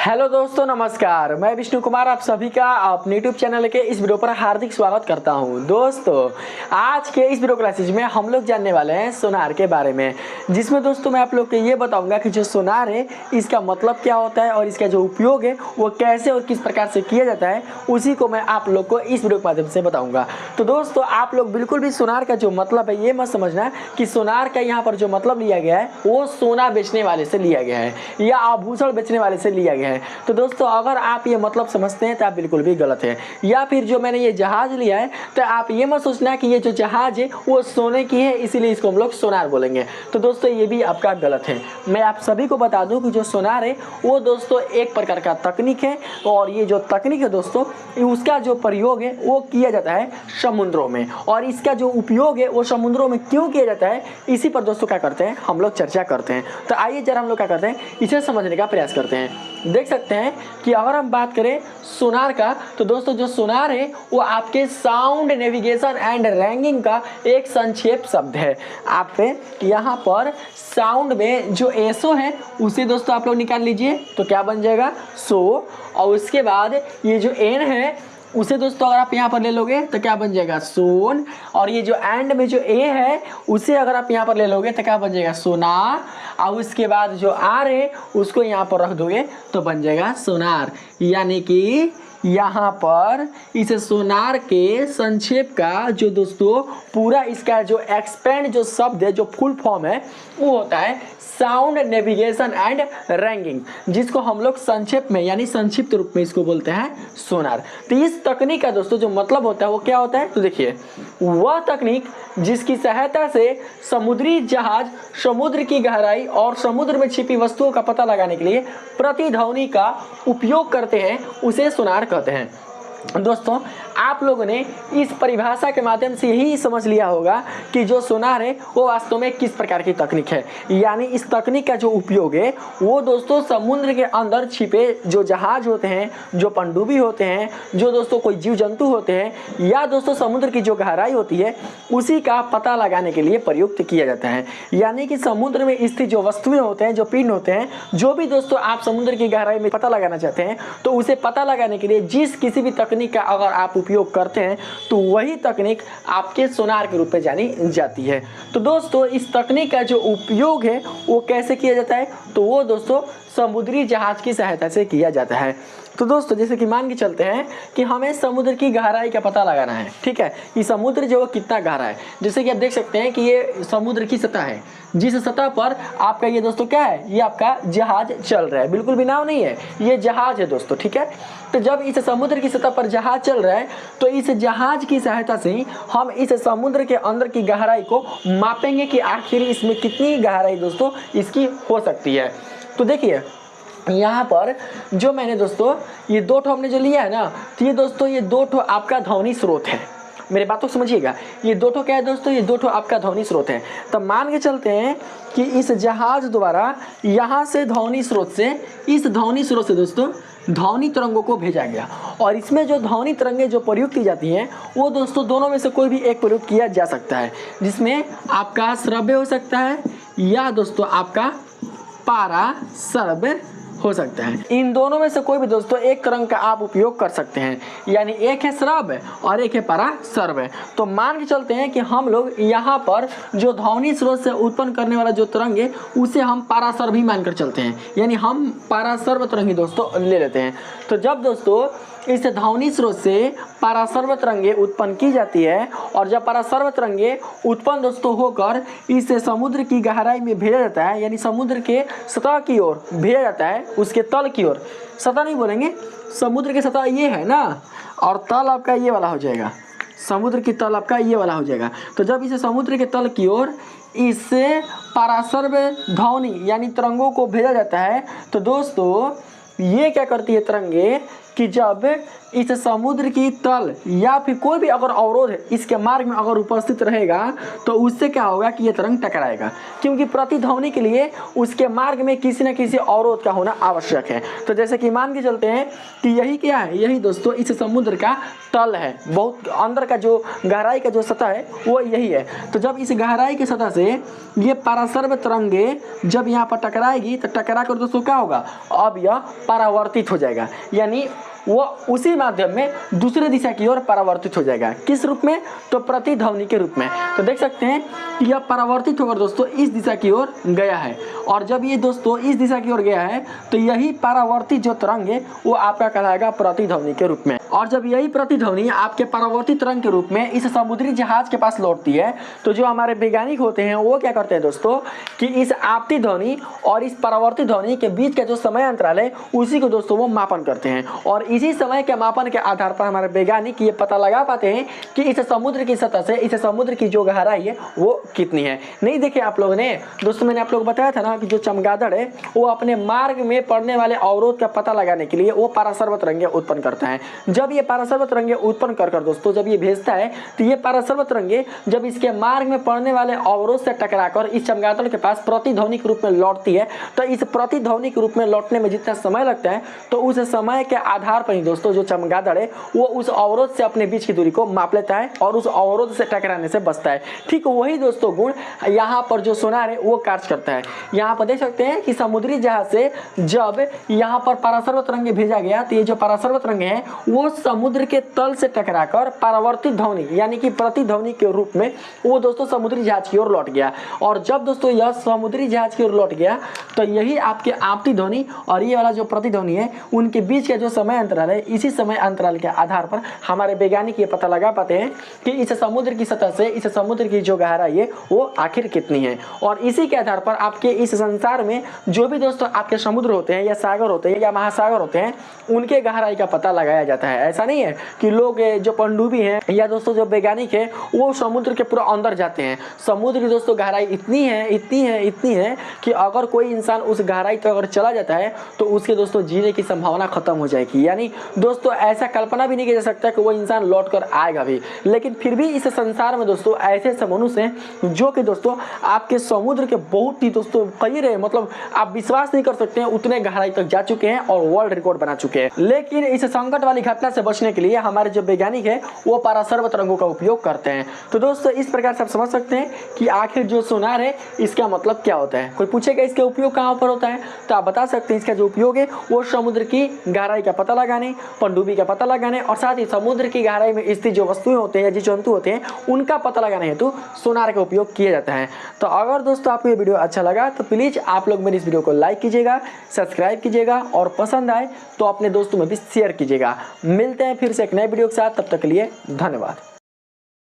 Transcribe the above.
Hello दोस्तों, नमस्कार। मैं विष्णु कुमार आप सभी का अपने यूट्यूब चैनल के इस वीडियो पर हार्दिक स्वागत करता हूं। दोस्तों, आज के इस वीडियो क्लासेज में हम लोग जानने वाले हैं सोनार के बारे में, जिसमें दोस्तों मैं आप लोग को ये बताऊंगा कि जो सोनार है इसका मतलब क्या होता है और इसका जो उपयोग है वो कैसे और किस प्रकार से किया जाता है, उसी को मैं आप लोग को इस वीडियो के माध्यम से बताऊँगा। तो दोस्तों, आप लोग बिल्कुल भी सोनार का जो मतलब है ये मत समझना कि सोनार का यहाँ पर जो मतलब लिया गया है वो सोना बेचने वाले से लिया गया है या आभूषण बेचने वाले से लिया गया है। तो दोस्तों, अगर आप ये मतलब समझते हैं तो आप बिल्कुल भी गलत है। या फिर जो मैंने ये जहाज लिया है तो आप ये मत सोचना कि ये जो जहाज है वो सोने की है इसीलिए इसको हम लोग सोनार बोलेंगे। तो दोस्तों, ये भी आपका गलत है। मैं आप सभी को बता दूं कि जो सोनार है वो दोस्तों एक प्रकार का तकनीक है, और ये जो तकनीक है दोस्तों उसका जो प्रयोग है वो किया जाता है समुद्रों में, और इसका जो उपयोग है वो समुद्रों में क्यों किया जाता है इसी पर दोस्तों क्या करते हैं हम लोग चर्चा करते हैं। तो आइए जरा हम लोग क्या करते हैं इसे समझने का प्रयास करते हैं। देख सकते हैं कि अगर हम बात करें सोनार का तो दोस्तों जो सोनार है वो आपके साउंड नेविगेशन एंड रैंगिंग का एक संक्षेप शब्द है। आप यहाँ पर साउंड में जो एसओ है उसे दोस्तों आप लोग निकाल लीजिए तो क्या बन जाएगा सो, और उसके बाद ये जो एन है उसे दोस्तों अगर आप यहाँ पर ले लोगे तो क्या बन जाएगा सोन, और ये जो एंड में जो ए है उसे अगर आप यहाँ पर ले लोगे तो क्या बन जाएगा सोनार, और उसके बाद जो आर है उसको यहाँ पर रख दोगे तो बन जाएगा सोनार। यानी कि यहाँ पर इस सोनार के संक्षेप का जो दोस्तों पूरा इसका जो एक्सपेंड जो शब्द है जो फुल फॉर्म है वो होता है साउंड नेविगेशन एंड रैंकिंग, जिसको हम लोग संक्षेप में यानी संक्षिप्त रूप में इसको बोलते हैं सोनार। तो इस तकनीक का दोस्तों जो मतलब होता है वो क्या होता है, तो देखिए वह तकनीक जिसकी सहायता से समुद्री जहाज समुद्र की गहराई और समुद्र में छिपी वस्तुओं का पता लगाने के लिए प्रतिध्वनि का उपयोग करते हैं उसे सोनार कहते हैं। दोस्तों, आप लोगों ने इस परिभाषा के माध्यम से यही समझ लिया होगा कि जो सोनार है वो वास्तव में किस प्रकार की तकनीक है। यानी इस तकनीक का जो उपयोग है वो दोस्तों समुद्र के अंदर छिपे जो जहाज होते हैं, जो पनडुब्बी होते हैं, जो दोस्तों कोई जीव जंतु होते हैं, या दोस्तों समुद्र की जो गहराई होती है उसी का पता लगाने के लिए प्रयुक्त किया जाता है। यानी कि समुद्र में स्थित जो वस्तुएं होते हैं, जो पिंड होते हैं, जो भी दोस्तों आप समुद्र की गहराई में पता लगाना चाहते हैं तो उसे पता लगाने के लिए जिस किसी भी तकनीक का अगर आप उपयोग करते हैं तो वही तकनीक आपके सोनार के रूप में जानी जाती है। तो दोस्तों, इस तकनीक का जो उपयोग है वो कैसे किया जाता है, तो वो दोस्तों समुद्री जहाज की सहायता से किया जाता है। तो दोस्तों, जैसे कि मान के चलते हैं कि हमें समुद्र की गहराई का पता लगाना है, ठीक है, ये समुद्र जो कितना गहरा है। जैसे कि आप देख सकते हैं कि ये समुद्र की सतह है, जिस सतह पर आपका ये दोस्तों क्या है, ये आपका जहाज चल रहा है, बिल्कुल भी नाव नहीं है, ये जहाज है दोस्तों, ठीक है। तो जब इस समुद्र की सतह पर जहाज चल रहा है तो इस जहाज की सहायता से हम इस समुद्र के अंदर की गहराई को मापेंगे कि आखिर इसमें कितनी गहराई दोस्तों इसकी हो सकती है। तो देखिए यहाँ पर जो मैंने दोस्तों ये दो ठो हमने जो लिया है ना, तो ये दोस्तों ये दो ठो आपका ध्वनि स्रोत है। मेरे बातों को समझिएगा, ये दो ठो क्या है दोस्तों, ये दो ठो आपका ध्वनि स्रोत है। तब मान के चलते हैं कि इस जहाज द्वारा यहाँ से ध्वनि स्रोत से इस ध्वनि स्रोत से दोस्तों ध्वनि तरंगों को भेजा गया, और इसमें जो ध्वनि तरंगें जो प्रयुक्त की जाती हैं वो दोस्तों दोनों में से कोई भी एक प्रयुक्त किया जा सकता है, जिसमें आपका श्रव्य हो सकता है या दोस्तों आपका पारा श्रव्य हो सकता है। इन दोनों में से कोई भी दोस्तों एक तरंग का आप उपयोग कर सकते हैं, यानी एक है श्रव्य और एक है पराश्रव्य। तो मान के चलते हैं कि हम लोग यहाँ पर जो ध्वनि स्रोत से उत्पन्न करने वाला जो तरंग है उसे हम पराश्रवी मानकर चलते हैं, यानी हम पराश्रव्य तरंग ही दोस्तों ले लेते हैं। तो जब दोस्तों इस ध्वनि स्रोत से पराश्रव्य तरंगे उत्पन्न की जाती है, और जब पराश्रव्य तरंगे उत्पन्न दोस्तों होकर इस समुद्र की गहराई में भेजा जाता है, यानी समुद्र के सतह की ओर भेजा जाता है, उसके तल की ओर, सतह नहीं बोलेंगे, समुद्र की सतह ये है ना, और तल आपका ये वाला हो जाएगा, समुद्र की तल आपका ये वाला हो जाएगा। तो जब इसे समुद्र के तल की ओर इससे पराश्रव्य ध्वनि यानी तरंगों को भेजा जाता है तो दोस्तों ये क्या करती है तरंगे कि जब इस समुद्र की तल या फिर कोई भी अगर अवरोध इसके मार्ग में अगर उपस्थित रहेगा तो उससे क्या होगा कि ये तरंग टकराएगा, क्योंकि प्रतिध्वनि के लिए उसके मार्ग में किसी न किसी अवरोध का होना आवश्यक है। तो जैसे कि मान के चलते हैं कि यही क्या है, यही दोस्तों इस समुद्र का तल है, बहुत अंदर का जो गहराई का जो सतह है वो यही है। तो जब इस गहराई की सतह से ये परासर्व तरंगे जब यहाँ पर टकराएगी तो टकरा कर दोस्तों क्या होगा, अब यह परावर्तित हो जाएगा, यानी वो उसी माध्यम में दूसरे दिशा की ओर परावर्तित हो जाएगा। किस रूप में, तो प्रतिध्वनि के रूप में। तो देख सकते हैं कि यह परावर्तित होकर दोस्तों इस दिशा की ओर गया है, और जब ये दोस्तों इस दिशा की ओर गया है तो यही परावर्तित जो तरंग है वो आपका कहलाएगा प्रतिध्वनि के रूप में। और जब यही प्रतिध्वनि आपके परावर्तित तरंग के रूप में इस समुद्री जहाज के पास लौटती है तो जो हमारे वैज्ञानिक होते हैं वो क्या करते हैं दोस्तों कि इस आपती ध्वनि और इस परावर्तित ध्वनि के बीच का जो समय अंतराल है उसी को दोस्तों वो मापन करते हैं, और इसी समय के मापन के आधार पर हमारे वैज्ञानिक ये पता लगा पाते हैं कि इस समुद्र की सतह से इस समुद्र की जो गहराई है वो कितनी है। नहीं देखे आप लोगों ने दोस्तों, मैंने आप लोग बताया था ना कि जो चमगादड़ है वो अपने मार्ग में पड़ने वाले अवरोध का पता लगाने के लिए वो परासर्व तरंगे उत्पन्न करता है। जब ये परासर्व तरंगे उत्पन्न कर दोस्तों जब ये भेजता है तो ये परासर्व तरंगे जब इसके मार्ग में पड़ने वाले अवरोध से टकराकर इस चमगादड़ के पास प्रतिध्वनि के रूप में लौटती है, तो इस प्रतिध्वनि के रूप में लौटने में जितना समय लगता है तो उस समय के आधार पर ही दोस्तों जो चमगादड़ है वो उस अवरोध से अपने बीच की दूरी को माप लेता है और उस अवरोध से टकराने से बचता है। ठीक वही दोस्तों गुण यहाँ पर जो सोनार है वो कार्य करता है। यहाँ पर देख सकते हैं कि समुद्री जहाज से जब यहाँ पर परासर्व तरंगे भेजा गया तो ये जो परासर्व तरंगे हैं वो समुद्र के तल से टकराकर परावर्तित ध्वनि यानी कि प्रतिध्वनि के रूप में वो दोस्तों समुद्री जहाज की ओर लौट गया। और जब दोस्तों यह समुद्री जहाज की ओर लौट गया तो यही आपके आपती ध्वनि और ये वाला जो प्रतिध्वनि है उनके बीच का जो समय अंतराल है, इसी समय अंतराल के आधार पर हमारे वैज्ञानिक ये पता लगा पाते हैं कि इस समुद्र की सतह से इस समुद्र की जो गहराई है वो आखिर कितनी है। और इसी के आधार पर आपके इस संसार में जो भी दोस्तों आपके समुद्र होते हैं या सागर होते हैं या महासागर होते हैं उनके गहराई का पता लगाया जाता है। ऐसा नहीं है कि लोग जो पनडुब्बी हैं या दोस्तों जो वैज्ञानिक है वो समुद्र के पूरा अंदर जाते हैं। समुद्र की दोस्तों गहराई इतनी है कि अगर कोई इंसान उस गहराई तक अगर चला जाता है तो उसके दोस्तों जीने की संभावना खत्म हो जाएगी। यानी दोस्तों ऐसा कल्पना भी नहीं किया जा सकता कि वो इंसान लौट कर आएगा भी। लेकिन फिर भी इस संसार में दोस्तों ऐसे मनुष्य हैं जो कि दोस्तों आपके समुद्र के बहुत ही दोस्तों करीब है, मतलब आप विश्वास नहीं कर सकते हैं उतने गहराई तक जा चुके हैं और वर्ल्ड रिकॉर्ड बना चुके हैं। लेकिन इस संकट वाली घटना से बचने के लिए हमारे जो वैज्ञानिक है वो परासर्व तरंगों का उपयोग करते हैं। तो दोस्तों इस प्रकार से आप समझ सकते हैं कि आखिर जो सोनार है इसका मतलब क्या होता है। कोई पूछेगा इसका उपयोग कहाँ पर होता है तो आप बता सकते हैं इसका जो उपयोग है वो समुद्र की गहराई का पता लगाने, पनडुब्बी का पता लगाने और साथ ही समुद्र की गहराई में स्थित जो वस्तुएं होते हैं या जो जंतु होते हैं उनका पता लगाने हेतु सोनार का उपयोग किया जाता है। तो अगर दोस्तों आपको ये वीडियो अच्छा लगा तो प्लीज़ आप लोग मेरी इस वीडियो को लाइक कीजिएगा, सब्सक्राइब कीजिएगा और पसंद आए तो अपने दोस्तों में भी शेयर कीजिएगा। मिलते हैं फिर से एक नए वीडियो के साथ, तब तक के लिए धन्यवाद।